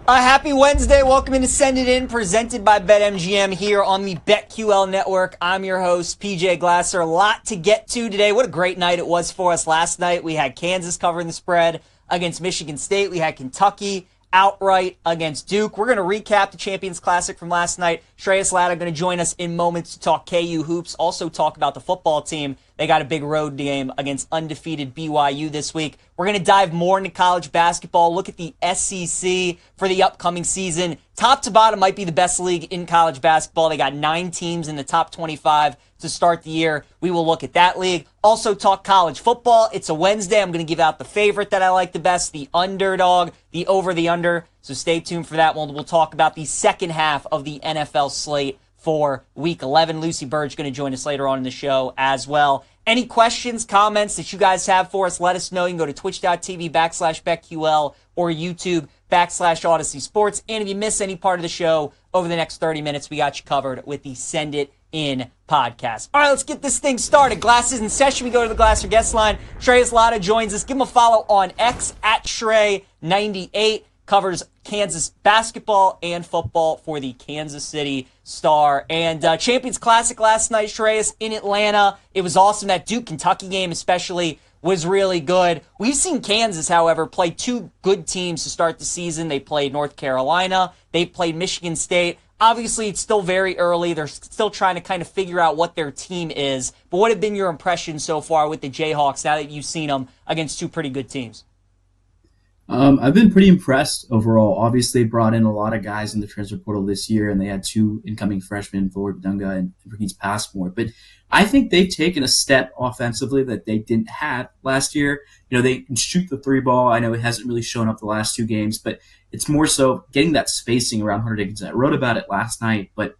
A happy Wednesday. Welcome into Send It In, presented by BetMGM here on the BetQL network. I'm your host, PJ Glasser. A lot to get to today. What a great night it was for us last night. We had Kansas covering the spread against Michigan State. We had Kentucky outright against Duke. We're going to recap the Champions Classic from last night. Shreyas Laddha going to join us in moments to talk KU hoops, also talk about the football team. They got a big road game against undefeated BYU this week. We're going to dive more into college basketball, look at the SEC for the upcoming season. Top to bottom might be the best league in college basketball. They got 9 teams in the top 25 to start the year. We will look at that league. Also talk college football. It's a Wednesday. I'm going to give out the favorite that I like the best, the underdog, the over the under. So stay tuned for that one. We'll talk about the second half of the NFL slate for Week 11. Lucy Burdge going to join us later on in the show as well. Any questions, comments that you guys have for us, let us know. You can go to twitch.tv/BetQL or YouTube/Odyssey Sports. And if you miss any part of the show over the next 30 minutes, we got you covered with the Send It In podcast. All right, let's get this thing started. Glasses in session. We go to the Glasser guest line. Shreyas Laddha joins us. Give him a follow on X at Shrey98. Covers Kansas basketball and football for the Kansas City Star. And Champions Classic last night, Shreyas, in Atlanta. It was awesome. That Duke-Kentucky game especially was really good. We've seen Kansas, however, play 2 good teams to start the season. They played North Carolina. They played Michigan State. Obviously, it's still very early. They're still trying to kind of figure out what their team is. But what have been your impressions so far with the Jayhawks now that you've seen them against 2 pretty good teams? I've been pretty impressed overall. Obviously, they brought in a lot of guys in the transfer portal this year, and they had 2 incoming freshmen, Floyd Dunga and Verghese Passmore. But I think they've taken a step offensively that they didn't have last year. You know, they can shoot the 3 ball. I know it hasn't really shown up the last 2 games, but it's more so getting that spacing around Hunter Dickinson. I wrote about it last night, but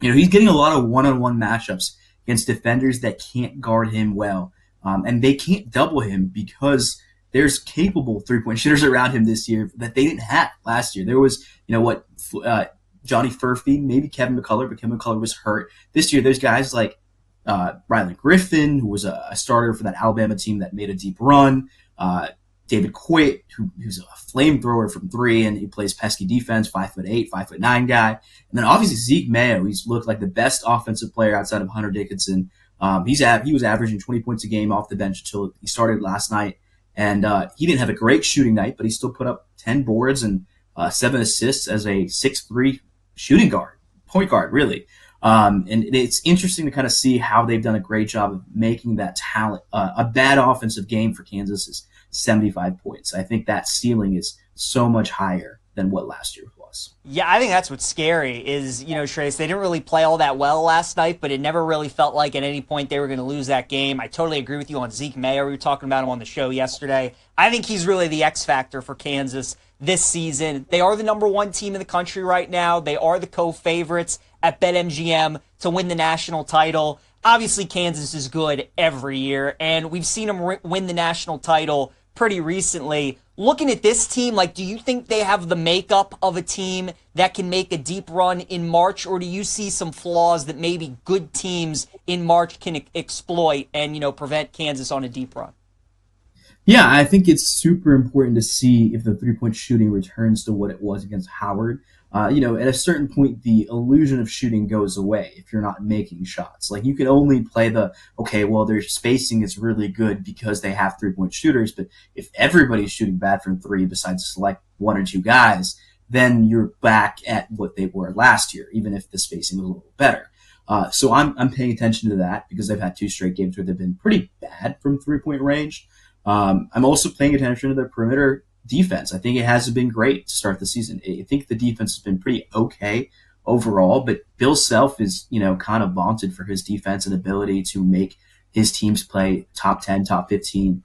you know, he's getting a lot of one-on-one matchups against defenders that can't guard him well, and they can't double him because there's capable three-point shooters around him this year that they didn't have last year. There was, Johnny Furphy, maybe Kevin McCullough, but Kevin McCullough was hurt. This year, there's guys like Rylan Griffin, who was a starter for that Alabama team that made a deep run. David Quitt, who's a flamethrower from 3, and he plays pesky defense, 5'8", 5'9" guy. And then obviously Zeke Mayo, he's looked like the best offensive player outside of Hunter Dickinson. He was averaging 20 points a game off the bench until he started last night. And he didn't have a great shooting night, but he still put up 10 boards and 7 assists as a 6'3" shooting guard, point guard, really. And it's interesting to kind of see how they've done a great job of making that talent. A bad offensive game for Kansas is 75 points. I think that ceiling is so much higher than what last year was. Yeah, I think that's what's scary is, Shreyas, they didn't really play all that well last night, but it never really felt like at any point they were going to lose that game. I totally agree with you on Zeke Mayo. We were talking about him on the show yesterday. I think he's really the X factor for Kansas this season. They are the number 1 team in the country right now. They are the co-favorites at BetMGM to win the national title. Obviously, Kansas is good every year, and we've seen them win the national title pretty recently. Looking at this team, do you think they have the makeup of a team that can make a deep run in March, or do you see some flaws that maybe good teams in March can exploit and, prevent Kansas on a deep run? Yeah, I think it's super important to see if the 3-point shooting returns to what it was against Howard. At a certain point, the illusion of shooting goes away if you're not making shots. You can only play their spacing is really good because they have 3-point shooters, but if everybody's shooting bad from 3 besides select 1 or 2 guys, then you're back at what they were last year, even if the spacing was a little better. So I'm paying attention to that because they've had 2 straight games where they've been pretty bad from 3-point range. I'm also paying attention to their perimeter defense. I think it hasn't been great to start the season. I think the defense has been pretty okay overall, but Bill Self is, kind of vaunted for his defense and ability to make his teams play top 10, top 15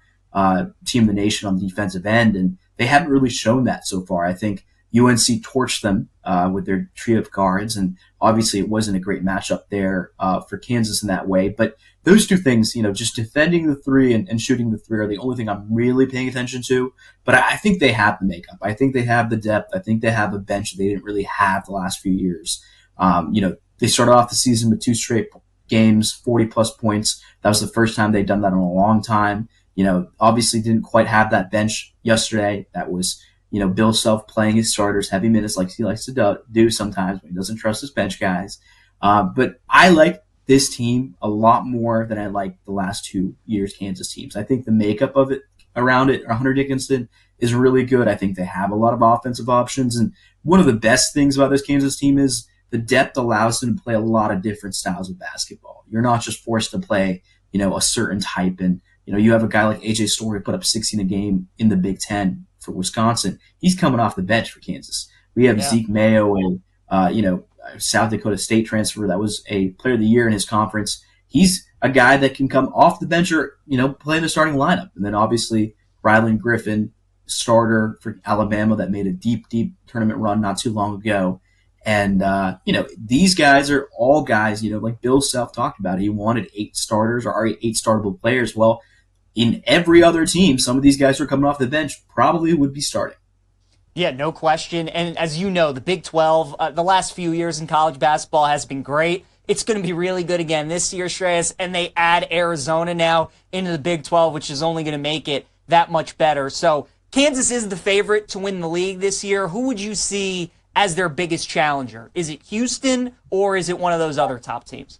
team in the nation on the defensive end, and they haven't really shown that so far. I think UNC torched them with their trio of guards, and obviously it wasn't a great matchup there for Kansas in that way. But those 2 things, just defending the 3 and shooting the 3 are the only thing I'm really paying attention to. But I think they have the makeup. I think they have the depth. I think they have a bench that they didn't really have the last few years. They started off the season with 2 straight games, 40-plus points. That was the first time they'd done that in a long time. Obviously didn't quite have that bench yesterday. That was Bill Self playing his starters heavy minutes like he likes to do sometimes when he doesn't trust his bench guys. But I like this team a lot more than I like the last 2 years Kansas teams. I think the makeup of it around it, Hunter Dickinson, is really good. I think they have a lot of offensive options. And one of the best things about this Kansas team is the depth allows them to play a lot of different styles of basketball. You're not just forced to play, a certain type. And, you have a guy like A.J. Story put up 16 a game in the Big Ten for Wisconsin. He's coming off the bench for Kansas. We have Zeke Mayo, South Dakota State transfer that was a player of the year in his conference. He's a guy that can come off the bench or, play in the starting lineup. And then obviously Rylan Griffin, starter for Alabama that made a deep, deep tournament run not too long ago. And, these guys are all guys, like Bill Self talked about. He wanted 8 starters or 8 startable players. Well, in every other team, some of these guys who are coming off the bench probably would be starting. Yeah, no question. And as you know, the Big 12, the last few years in college basketball has been great. It's going to be really good again this year, Shreyas. And they add Arizona now into the Big 12, which is only going to make it that much better. So Kansas is the favorite to win the league this year. Who would you see as their biggest challenger? Is it Houston or is it one of those other top teams?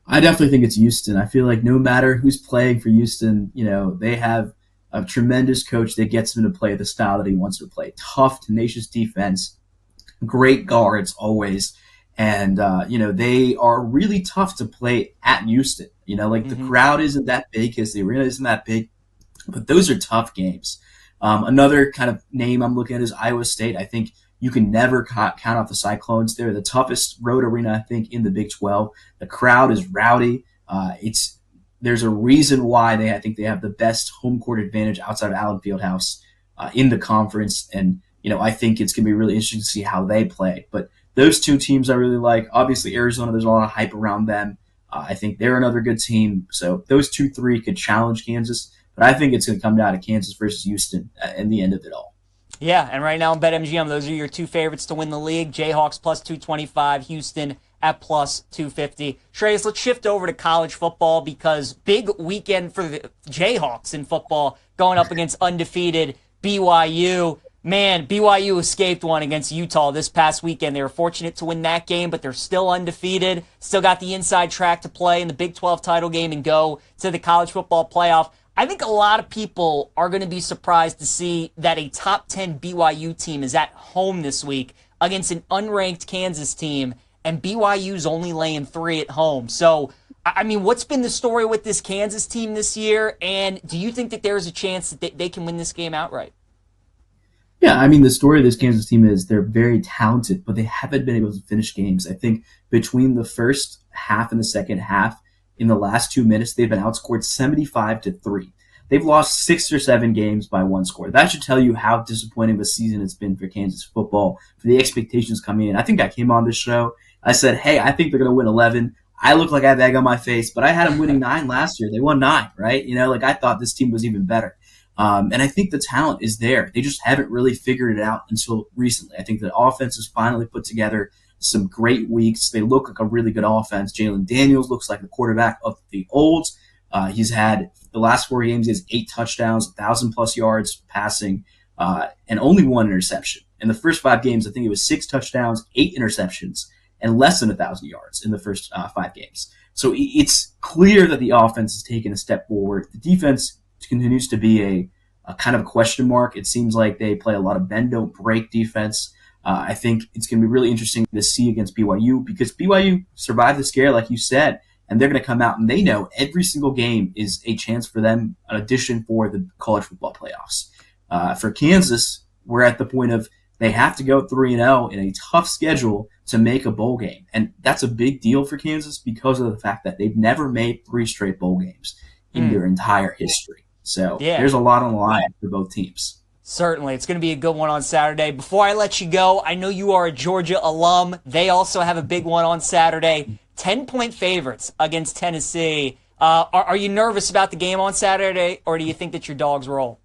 I definitely think it's Houston. I feel like no matter who's playing for Houston, they have a tremendous coach that gets him to play the style that he wants to play. Tough, tenacious defense, great guards always. And, they are really tough to play at Houston. The crowd isn't that big because the arena isn't that big, but those are tough games. Another kind of name I'm looking at is Iowa State. I think you can never count out the Cyclones. They're the toughest road arena, I think, in the Big 12. The crowd is rowdy. There's a reason why I think they have the best home court advantage outside of Allen Fieldhouse in the conference. And, I think it's going to be really interesting to see how they play. But those two teams I really like. Obviously, Arizona, there's a lot of hype around them. I think they're another good team. So those 2-3 could challenge Kansas. But I think it's going to come down to Kansas versus Houston in the end of it all. Yeah, and right now in BetMGM, those are your 2 favorites to win the league. Jayhawks plus 225, Houston at plus 250. Shreyas, let's shift over to college football because big weekend for the Jayhawks in football going up against undefeated BYU. Man, BYU escaped one against Utah this past weekend. They were fortunate to win that game, but they're still undefeated. Still got the inside track to play in the Big 12 title game and go to the college football playoff. I think a lot of people are going to be surprised to see that a top 10 BYU team is at home this week against an unranked Kansas team, and BYU's only laying 3 at home. So, I mean, what's been the story with this Kansas team this year, and do you think that there's a chance that they can win this game outright? Yeah, I mean, the story of this Kansas team is they're very talented, but they haven't been able to finish games. I think between the first half and the second half, in the last 2 minutes, they've been outscored 75-3. They've lost 6 or 7 games by 1 score. That should tell you how disappointing of a season it's been for Kansas football, for the expectations coming in. I think I came on this show. I said, hey, I think they're going to win 11. I look like I have egg on my face, but I had them winning 9 last year. They won 9, right? I thought this team was even better. And I think the talent is there. They just haven't really figured it out until recently. I think the offense has finally put together some great weeks. They look like a really good offense. Jalen Daniels looks like the quarterback of the old. He's had the last 4 games, he has 8 touchdowns, 1,000+ yards passing, and only 1 interception. In the first 5 games, I think it was 6 touchdowns, 8 interceptions, and less than 1,000 yards in the first 5 games. So it's clear that the offense has taken a step forward. The defense continues to be a kind of a question mark. It seems like they play a lot of bend, don't break defense. I think it's going to be really interesting to see against BYU because BYU survived the scare, like you said, and they're going to come out and they know every single game is a chance for them, an addition for the college football playoffs. For Kansas, we're at the point of they have to go 3-0 in a tough schedule to make a bowl game. And that's a big deal for Kansas because of the fact that they've never made 3 straight bowl games in their entire history. So there's a lot on the line for both teams. Certainly. It's going to be a good one on Saturday. Before I let you go, I know you are a Georgia alum. They also have a big one on Saturday. 10-point favorites against Tennessee. Are you nervous about the game on Saturday, or do you think that your dogs roll?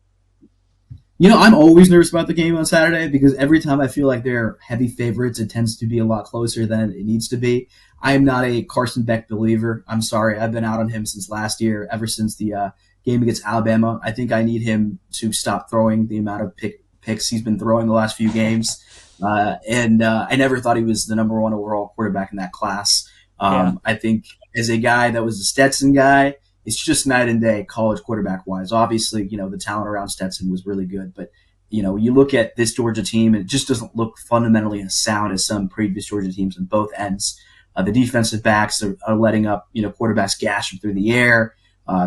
I'm always nervous about the game on Saturday because every time I feel like they're heavy favorites, it tends to be a lot closer than it needs to be. I am not a Carson Beck believer. I'm sorry. I've been out on him since last year, ever since the game against Alabama. I think I need him to stop throwing the amount of pick picks he's been throwing the last few games. And I never thought he was the number one overall quarterback in that class. I think as a guy that was a Stetson guy, it's just night and day college quarterback wise. Obviously, the talent around Stetson was really good, but you look at this Georgia team and it just doesn't look fundamentally as sound as some previous Georgia teams on both ends. The defensive backs are letting up, quarterbacks gash them through the air.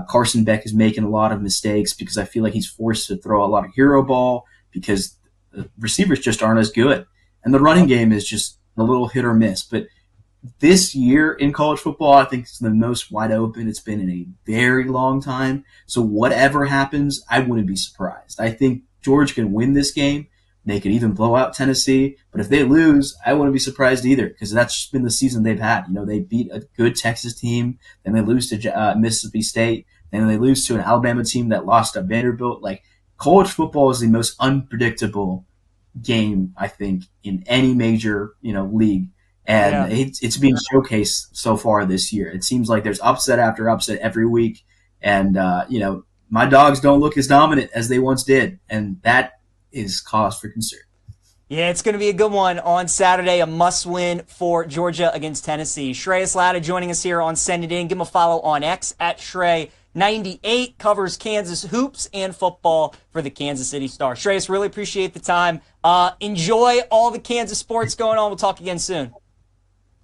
Carson Beck is making a lot of mistakes because I feel like he's forced to throw a lot of hero ball because the receivers just aren't as good. And the running game is just a little hit or miss. But this year in college football, I think it's the most wide open it's been in a very long time. So whatever happens, I wouldn't be surprised. I think Georgia can win this game. They could even blow out Tennessee. But if they lose, I wouldn't be surprised either because that's just been the season they've had. They beat a good Texas team, then they lose to Mississippi State, then they lose to an Alabama team that lost to Vanderbilt. Like, college football is the most unpredictable game, I think, in any major, league. And it's being showcased so far this year. It seems like there's upset after upset every week. And, my dogs don't look as dominant as they once did. And that is cause for concern. Yeah, it's going to be a good one on Saturday. A must-win for Georgia against Tennessee. Shreyas Laddha joining us here on Send It In. Give him a follow on X at Shrey98. Covers Kansas hoops and football for the Kansas City Star. Shreyas, really appreciate the time. Enjoy all the Kansas sports going on. We'll talk again soon.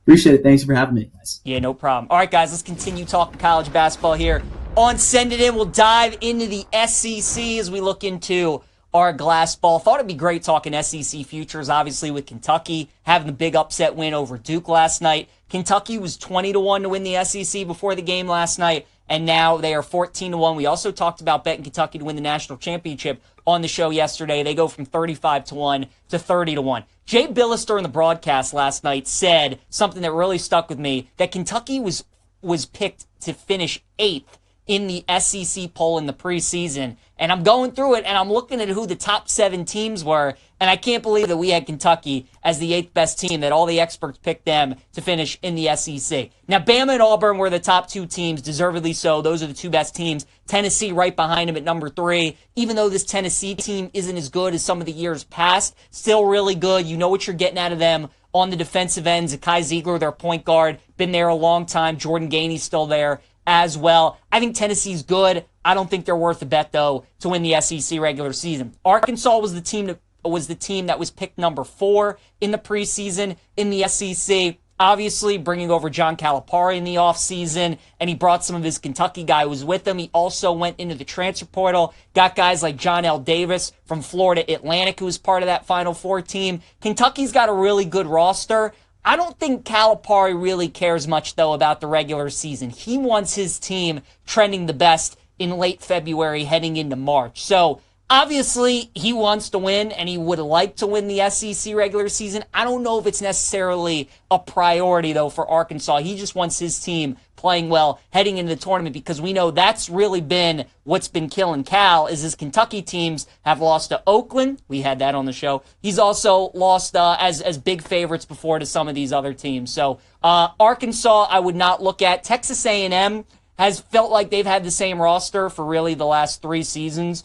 Appreciate it. Thanks for having me, guys. Yeah, no problem. All right, guys, let's continue talking college basketball here on Send It In. We'll dive into the SEC as we look into our glass ball. Thought it'd be great talking SEC futures, obviously, with Kentucky having the big upset win over Duke last night. Kentucky was 20-1 to win the SEC before the game last night, and now they are 14-1. We also talked about betting Kentucky to win the national championship on the show yesterday. They go from 35-1 to 30-1. Jay Billis during the broadcast last night said something that really stuck with me, that Kentucky was picked to finish 8th in the SEC poll in the preseason. And I'm going through it, and I'm looking at who the top 7 teams were, and I can't believe that we had Kentucky as the 8th best team, that all the experts picked them to finish in the SEC. Now, Bama and Auburn were the top 2 teams, deservedly so. Those are the 2 best teams. Tennessee right behind them at number 3. Even though this Tennessee team isn't as good as some of the years past, still really good. You know what you're getting out of them on the defensive ends. Kai Ziegler, their point guard, been there a long time. Jordan Gainey's still there as well. I think Tennessee's good. I don't think they're worth a bet, though, to win the SEC regular season. Arkansas was the team that was picked number 4 in the preseason in the SEC. Obviously, bringing over John Calipari in the offseason, and he brought some of his Kentucky guy who was with him. He also went into the transfer portal, got guys like John L. Davis from Florida Atlantic, who was part of that Final Four team. Kentucky's got a really good roster. I don't think Calipari really cares much, though, about the regular season. He wants his team trending the best in late February heading into March. So, obviously, he wants to win, and he would like to win the SEC regular season. I don't know if it's necessarily a priority, though, for Arkansas. He just wants his team playing well heading into the tournament, because we know that's really been what's been killing Cal, is his Kentucky teams have lost to Oakland. We had that on the show. He's also lost as big favorites before to some of these other teams. So Arkansas, I would not look at. Texas A&M has felt like they've had the same roster for really the last 3 seasons.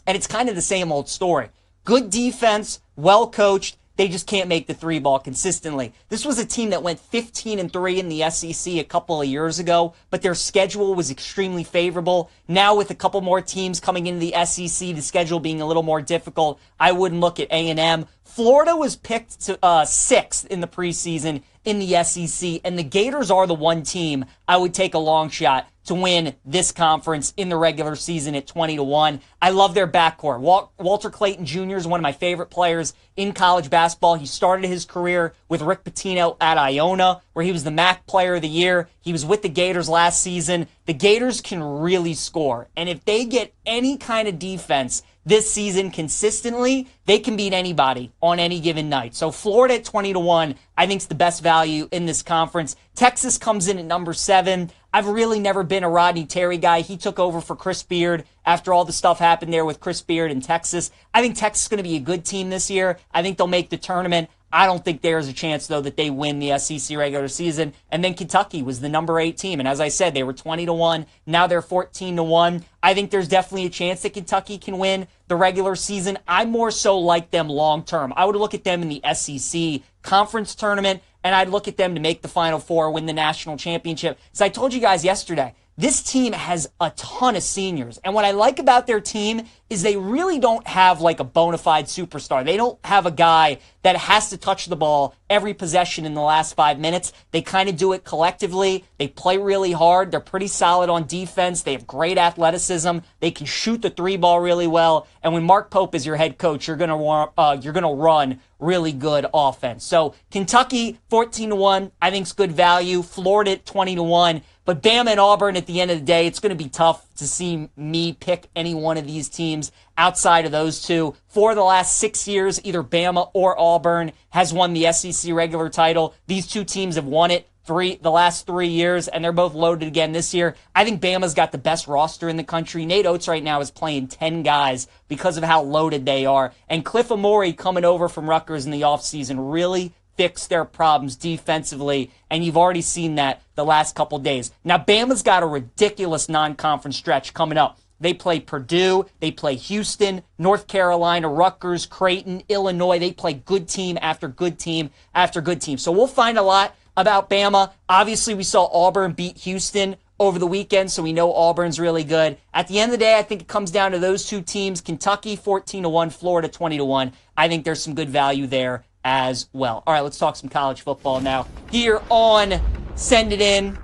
And it's kind of the same old story. Good defense, well coached. They just can't make the 3 ball consistently. This was a team that went 15-3 in the SEC a couple of years ago, but their schedule was extremely favorable. Now with a couple more teams coming into the SEC, the schedule being a little more difficult, I wouldn't look at A&M. Florida was picked to 6th in the preseason in the SEC, and the Gators are the one team I would take a long shot to win this conference in the regular season at 20-1. I love their backcourt. Walter Clayton Jr. is one of my favorite players in college basketball. He started his career with Rick Pitino at Iona, where he was the MAC Player of the Year. He was with the Gators last season. The Gators can really score, and if they get any kind of defense this season consistently, they can beat anybody on any given night. So Florida at 20-1, I think is the best value in this conference. Texas comes in at number 7. I've really never been a Rodney Terry guy. He took over for Chris Beard after all the stuff happened there with Chris Beard in Texas. I think Texas is going to be a good team this year. I think they'll make the tournament. I don't think there's a chance, though, that they win the SEC regular season. And then Kentucky was the number 8 team. And as I said, they were 20-1. Now they're 14-1. I think there's definitely a chance that Kentucky can win the regular season. I more so like them long term. I would look at them in the SEC conference tournament, and I'd look at them to make the Final Four, win the national championship. As I told you guys yesterday, this team has a ton of seniors. And what I like about their team is they really don't have like a bona fide superstar. They don't have a guy that has to touch the ball every possession in the last 5 minutes. They kind of do it collectively. They play really hard. They're pretty solid on defense. They have great athleticism. They can shoot the 3 ball really well. And when Mark Pope is your head coach, you're gonna run really good offense. So Kentucky 14-1, I think is good value. Florida at 20-1. But Bama and Auburn, at the end of the day, it's going to be tough to see me pick any one of these teams outside of those two. For the last 6 years, either Bama or Auburn has won the SEC regular title. These two teams have won it the last 3 years, and they're both loaded again this year. I think Bama's got the best roster in the country. Nate Oates right now is playing 10 guys because of how loaded they are. And Cliff Amore coming over from Rutgers in the offseason really fix their problems defensively, and you've already seen that the last couple days. Now, Bama's got a ridiculous non-conference stretch coming up. They play Purdue, they play Houston, North Carolina, Rutgers, Creighton, Illinois. They play good team after good team after good team. So we'll find a lot about Bama. Obviously, we saw Auburn beat Houston over the weekend, so we know Auburn's really good. At the end of the day, I think it comes down to those two teams, Kentucky 14-1, Florida 20-1. I think there's some good value there as well. All right, let's talk some college football now here on Send It In.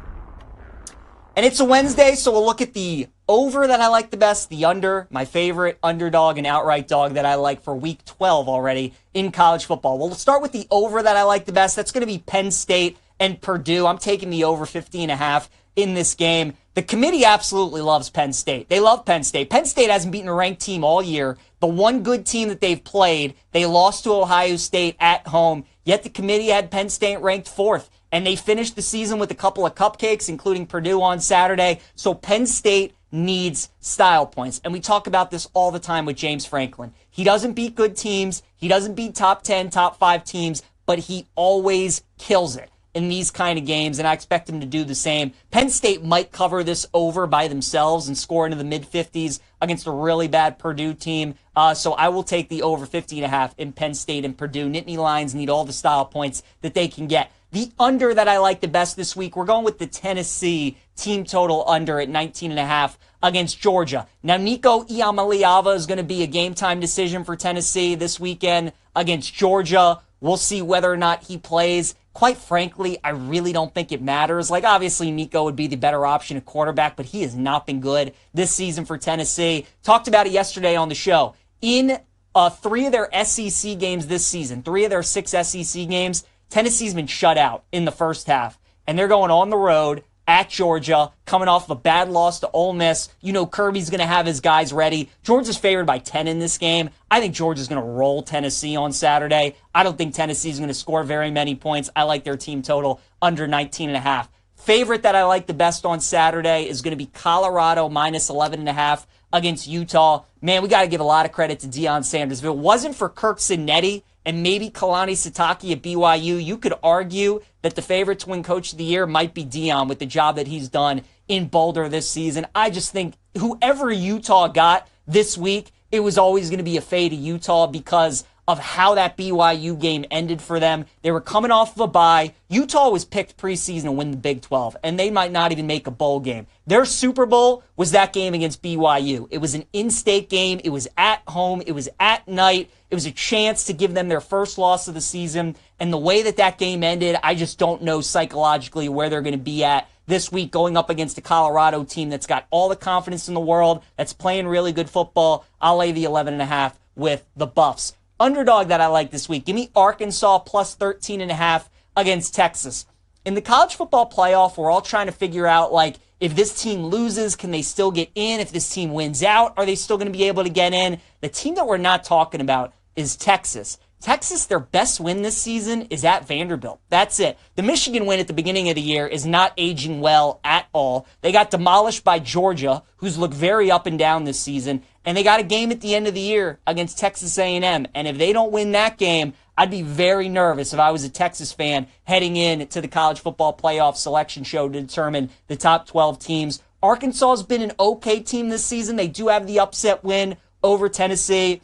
And it's a Wednesday, so we'll look at the over that I like the best, the under, my favorite underdog and outright dog that I like for week 12 already in college football. We'll start with the over that I like the best. That's going to be Penn State and Purdue. I'm taking the over 50.5 in this game. The committee absolutely loves Penn State. They love Penn State. Penn State hasn't beaten a ranked team all year. The one good team that they've played, they lost to Ohio State at home, yet the committee had Penn State ranked 4th. And they finished the season with a couple of cupcakes, including Purdue on Saturday. So Penn State needs style points. And we talk about this all the time with James Franklin. He doesn't beat good teams. He doesn't beat top 10, top 5 teams, but he always kills it in these kind of games, and I expect him to do the same. Penn State might cover this over by themselves and score into the mid-50s against a really bad Purdue team. So I will take the over 50.5 in Penn State and Purdue. Nittany Lions need all the style points that they can get. The under that I like the best this week, we're going with the Tennessee team total under at 19.5 against Georgia. Now, Nico Iamaleava is going to be a game-time decision for Tennessee this weekend against Georgia. We'll see whether or not he plays. Quite frankly, I really don't think it matters. Like, obviously, Nico would be the better option at quarterback, but he has not been good this season for Tennessee. Talked about it yesterday on the show. In 3 of their SEC games this season, 3 of their 6 SEC games, Tennessee's been shut out in the first half. And they're going on the road at Georgia, coming off of a bad loss to Ole Miss. You know Kirby's going to have his guys ready. Georgia's favored by 10 in this game. I think Georgia's going to roll Tennessee on Saturday. I don't think Tennessee's going to score very many points. I like their team total under 19.5. Favorite that I like the best on Saturday is going to be Colorado minus 11.5 against Utah. Man, we got to give a lot of credit to Deion Sanders. If it wasn't for Kirk Cinetti and maybe Kalani Sitake at BYU, you could argue that the favorite to win Coach of the Year might be Deion with the job that he's done in Boulder this season. I just think whoever Utah got this week, it was always going to be a fade to Utah because of how that BYU game ended for them. They were coming off of a bye. Utah was picked preseason to win the Big 12, and they might not even make a bowl game. Their Super Bowl was that game against BYU. It was an in-state game. It was at home. It was at night. It was a chance to give them their first loss of the season. And the way that game ended, I just don't know psychologically where they're going to be at this week going up against a Colorado team that's got all the confidence in the world, that's playing really good football. I'll lay the 11.5 with the Buffs. Underdog that I like this week, give me Arkansas plus 13.5 against Texas. In the college football playoff, we're all trying to figure out, like, if this team loses, can they still get in? If this team wins out, are they still going to be able to get in? The team that we're not talking about is Texas. Texas, their best win this season is at Vanderbilt. That's it. The Michigan win at the beginning of the year is not aging well at all. They got demolished by Georgia, who's looked very up and down this season, and they got a game at the end of the year against Texas A&M. And if they don't win that game, I'd be very nervous if I was a Texas fan heading in to the college football playoff selection show to determine the top 12 teams. Arkansas has been an okay team this season. They do have the upset win over Tennessee.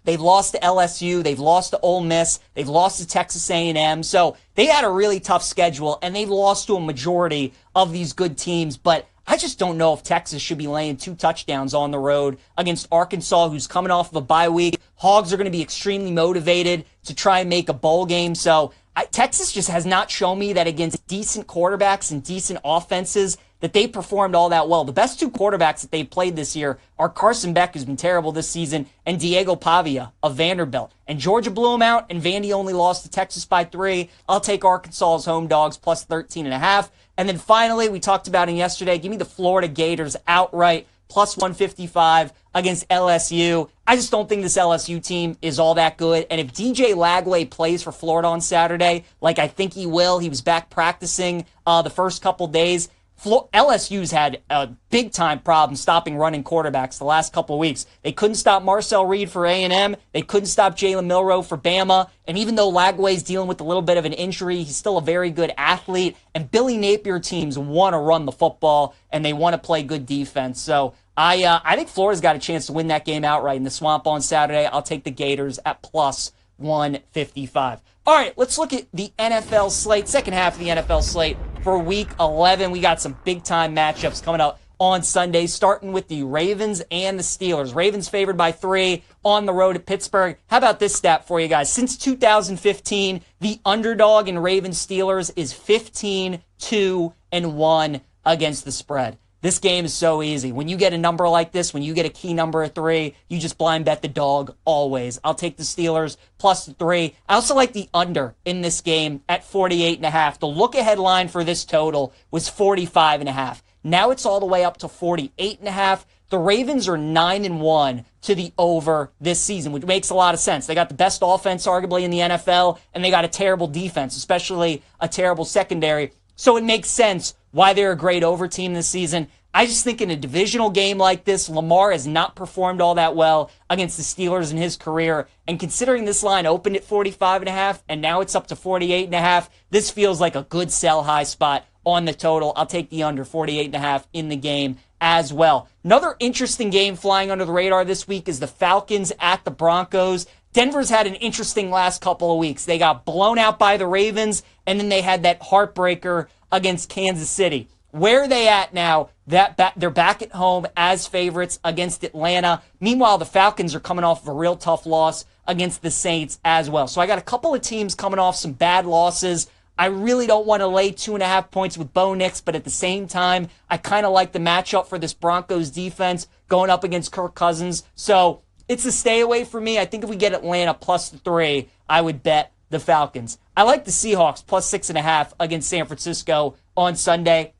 They've lost to LSU. They've lost to Ole Miss. They've lost to Texas A&M. So they had a really tough schedule, and they've lost to a majority of these good teams. But I just don't know if Texas should be laying 2 touchdowns on the road against Arkansas, who's coming off of a bye week. Hogs are going to be extremely motivated to try and make a bowl game. So Texas just has not shown me that against decent quarterbacks and decent offenses that they performed all that well. The best 2 quarterbacks that they've played this year are Carson Beck, who's been terrible this season, and Diego Pavia of Vanderbilt. And Georgia blew them out, and Vandy only lost to Texas by 3. I'll take Arkansas's home dogs plus 13.5. And then finally, we talked about him yesterday. Give me the Florida Gators outright plus 155 against LSU. I just don't think this LSU team is all that good. And if DJ Lagway plays for Florida on Saturday, like I think he will, he was back practicing the first couple days. LSU's had a big-time problem stopping running quarterbacks the last couple of weeks. They couldn't stop Marcel Reed for A&M. They couldn't stop Jalen Milroe for Bama. And even though Lagway's dealing with a little bit of an injury, he's still a very good athlete. And Billy Napier teams want to run the football, and they want to play good defense. So I think Florida's got a chance to win that game outright in the Swamp on Saturday. I'll take the Gators at plus 155. All right, let's look at the NFL slate, second half of the NFL slate for Week 11. We got some big-time matchups coming up on Sunday, starting with the Ravens and the Steelers. Ravens favored by 3 on the road at Pittsburgh. How about this stat for you guys? Since 2015, the underdog in Ravens-Steelers is 15-2-1 against the spread. This game is so easy. When you get a number like this, when you get a key number of 3, you just blind bet the dog always. I'll take the Steelers plus the 3. I also like the under in this game at 48.5. The look-ahead line for this total was 45.5. Now it's all the way up to 48.5. The Ravens are 9-1 to the over this season, which makes a lot of sense. They got the best offense arguably in the NFL, and they got a terrible defense, especially a terrible secondary. So it makes sense why they're a great over team this season. I just think in a divisional game like this, Lamar has not performed all that well against the Steelers in his career. And considering this line opened at 45.5 and now it's up to 48.5, this feels like a good sell high spot on the total. I'll take the under 48.5 in the game as well. Another interesting game flying under the radar this week is the Falcons at the Broncos. Denver's had an interesting last couple of weeks. They got blown out by the Ravens, and then they had that heartbreaker against Kansas City. Where are they at now? They're back at home as favorites against Atlanta. Meanwhile, the Falcons are coming off of a real tough loss against the Saints as well. So I got a couple of teams coming off some bad losses. I really don't want to lay 2.5 points with Bo Nix, but at the same time, I kind of like the matchup for this Broncos defense going up against Kirk Cousins. So it's a stay away for me. I think if we get Atlanta plus the 3, I would bet the Falcons. I like the Seahawks plus 6.5 against San Francisco on Sunday.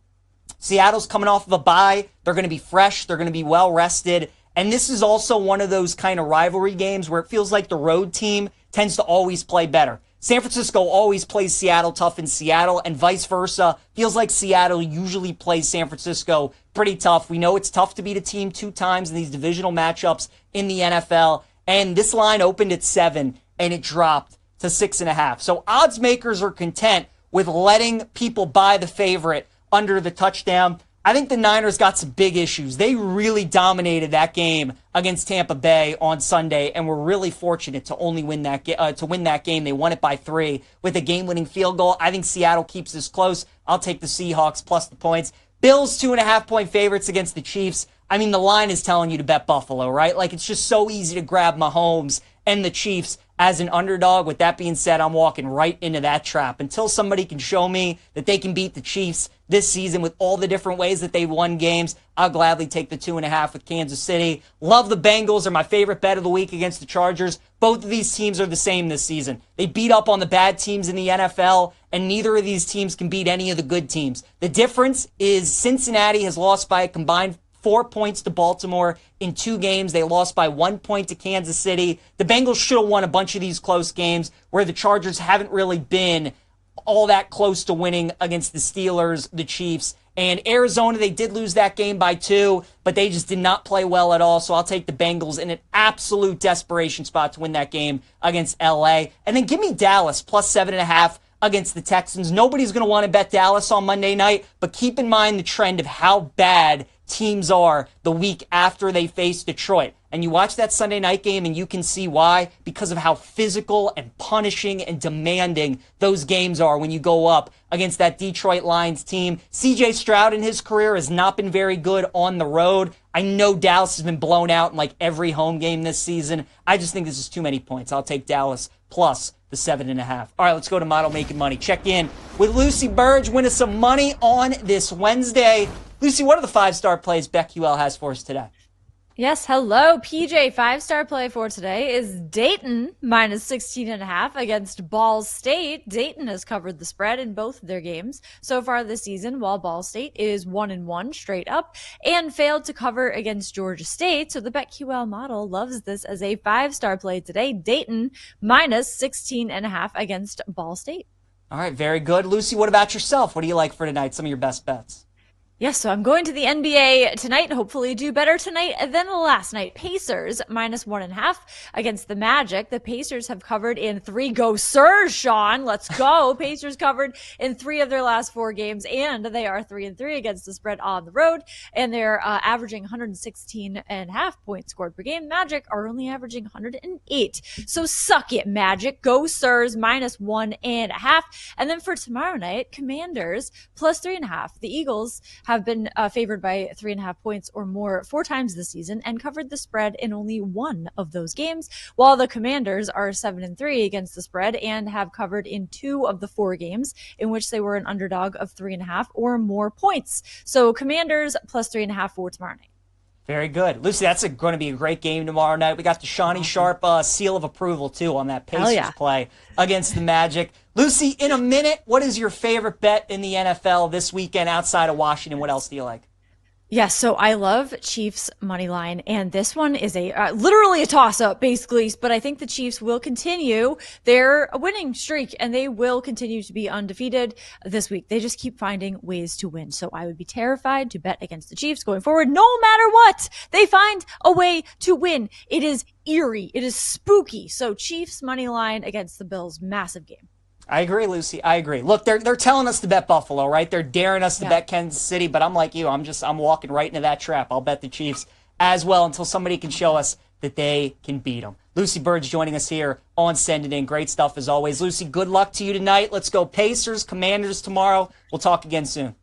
Seattle's coming off of a bye. They're going to be fresh. They're going to be well rested. And this is also one of those kind of rivalry games where it feels like the road team tends to always play better. San Francisco always plays Seattle tough in Seattle, and vice versa. Feels like Seattle usually plays San Francisco pretty tough. We know it's tough to beat a team 2 times in these divisional matchups in the NFL. And this line opened at 7, and it dropped to 6.5. So odds makers are content with letting people buy the favorite under the touchdown. I think the Niners got some big issues. They really dominated that game against Tampa Bay on Sunday, and were really fortunate to only win that game. They won it by 3 with a game-winning field goal. I think Seattle keeps this close. I'll take the Seahawks plus the points. Bills 2.5-point favorites against the Chiefs. I mean, the line is telling you to bet Buffalo, right? Like, it's just so easy to grab Mahomes and the Chiefs as an underdog. With that being said, I'm walking right into that trap. Until somebody can show me that they can beat the Chiefs this season with all the different ways that they've won games, I'll gladly take the 2.5 with Kansas City. Love the Bengals. They're my favorite bet of the week against the Chargers. Both of these teams are the same this season. They beat up on the bad teams in the NFL, and neither of these teams can beat any of the good teams. The difference is Cincinnati has lost by a combined 4 points to Baltimore in 2 games. They lost by 1 point to Kansas City. The Bengals should have won a bunch of these close games where the Chargers haven't really been all that close to winning against the Steelers, the Chiefs, and Arizona. They did lose that game by 2, but they just did not play well at all. So I'll take the Bengals in an absolute desperation spot to win that game against LA. And then give me Dallas plus 7.5 against the Texans. Nobody's going to want to bet Dallas on Monday night, but keep in mind the trend of how bad teams are the week after they face Detroit. And you watch that Sunday night game and you can see why, because of how physical and punishing and demanding those games are when you go up against that Detroit Lions team. CJ Stroud in his career has not been very good on the road. I know Dallas has been blown out in like every home game this season. I just think this is too many points. I'll take Dallas plus the 7.5. All right, let's go to Model Making Money. Check in with Lucy Burdge. Win us some money on this Wednesday. Lucy, what are the 5-star plays BetQL has for us today? Yes, hello, PJ. 5-star play for today is Dayton minus 16.5 against Ball State. Dayton has covered the spread in both of their games so far this season, while Ball State is 1-1 straight up and failed to cover against Georgia State. So the BetQL model loves this as a 5-star play today. Dayton minus 16.5 against Ball State. All right, very good. Lucy, what about yourself? What do you like for tonight? Some of your best bets. Yes, so I'm going to the NBA tonight. Hopefully do better tonight than last night. Pacers minus 1.5 against the Magic. The Pacers have covered in 3. Go Sirs, Sean. Let's go. Pacers covered in 3 of their last 4 games, and they are 3-3 against the spread on the road. And they're averaging 116.5 points scored per game. Magic are only averaging 108. So suck it, Magic. Go Sirs minus 1.5. And then for tomorrow night, Commanders plus 3.5. The Eagles have been favored by 3.5 points or more 4 times this season and covered the spread in only 1 of those games, while the Commanders are 7-3 against the spread and have covered in 2 of the 4 games in which they were an underdog of 3.5 or more points. So Commanders plus 3.5 for tomorrow night. Very good. Lucy, that's going to be a great game tomorrow night. We got the Shawnee Sharp seal of approval, too, on that Pacers play against the Magic. Lucy, in a minute, what is your favorite bet in the NFL this weekend outside of Washington? What else do you like? Yes, so I love Chiefs money line, and this one is a literally a toss-up, basically. But I think the Chiefs will continue their winning streak, and they will continue to be undefeated this week. They just keep finding ways to win. So I would be terrified to bet against the Chiefs going forward. No matter what, they find a way to win. It is eerie. It is spooky. So Chiefs money line against the Bills, massive game. I agree, Lucy. I agree. Look, they're telling us to bet Buffalo, right? They're daring us to bet Kansas City, but I'm like you. I'm walking right into that trap. I'll bet the Chiefs as well until somebody can show us that they can beat them. Lucy Burdge joining us here on Send It In. Great stuff as always. Lucy, good luck to you tonight. Let's go Pacers, Commanders tomorrow. We'll talk again soon.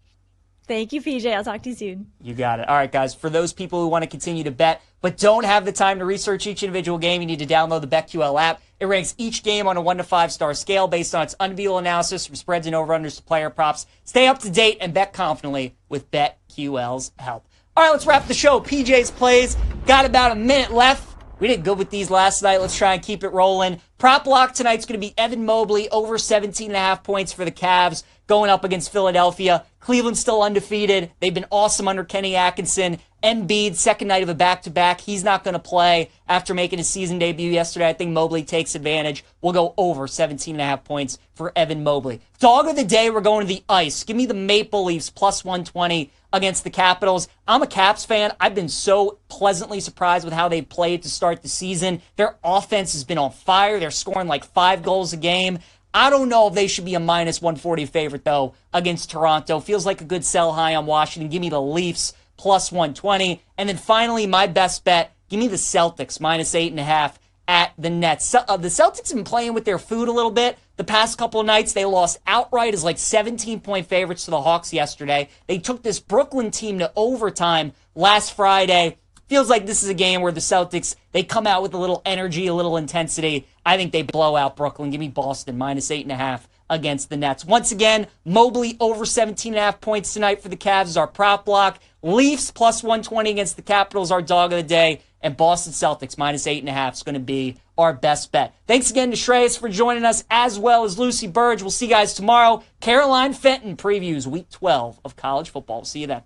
Thank you, PJ. I'll talk to you soon. You got it. All right, guys. For those people who want to continue to bet but don't have the time to research each individual game, you need to download the BetQL app. It ranks each game on a 1 to 5 star scale based on its unbeatable analysis from spreads and over-unders to player props. Stay up to date and bet confidently with BetQL's help. All right, let's wrap the show. PJ's plays. Got about a minute left. We did good with these last night. Let's try and keep it rolling. Prop lock tonight's going to be Evan Mobley over 17.5 points for the Cavs going up against Philadelphia. Cleveland's still undefeated. They've been awesome under Kenny Atkinson. Embiid, second night of a back-to-back. He's not going to play after making his season debut yesterday. I think Mobley takes advantage. We'll go over 17.5 points for Evan Mobley. Dog of the day, we're going to the ice. Give me the Maple Leafs plus 120 against the Capitals. I'm a Caps fan. I've been so pleasantly surprised with how they played to start the season. Their offense has been on fire. They're scoring like 5 goals a game. I don't know if they should be a minus 140 favorite, though, against Toronto. Feels like a good sell high on Washington. Give me the Leafs plus 120. And then finally, my best bet, give me the Celtics minus 8.5 at the Nets. The Celtics have been playing with their food a little bit. The past couple of nights, they lost outright as like 17-point favorites to the Hawks yesterday. They took this Brooklyn team to overtime last Friday. Feels like this is a game where the Celtics, they come out with a little energy, a little intensity. I think they blow out Brooklyn. Give me Boston minus 8.5 against the Nets. Once again, Mobley over 17.5 points tonight for the Cavs is our prop block. Leafs plus 120 against the Capitals, our dog of the day. And Boston Celtics minus 8.5 is going to be our best bet. Thanks again to Shreyas for joining us, as well as Lucy Burdge. We'll see you guys tomorrow. Caroline Fenton previews Week 12 of college football. See you then.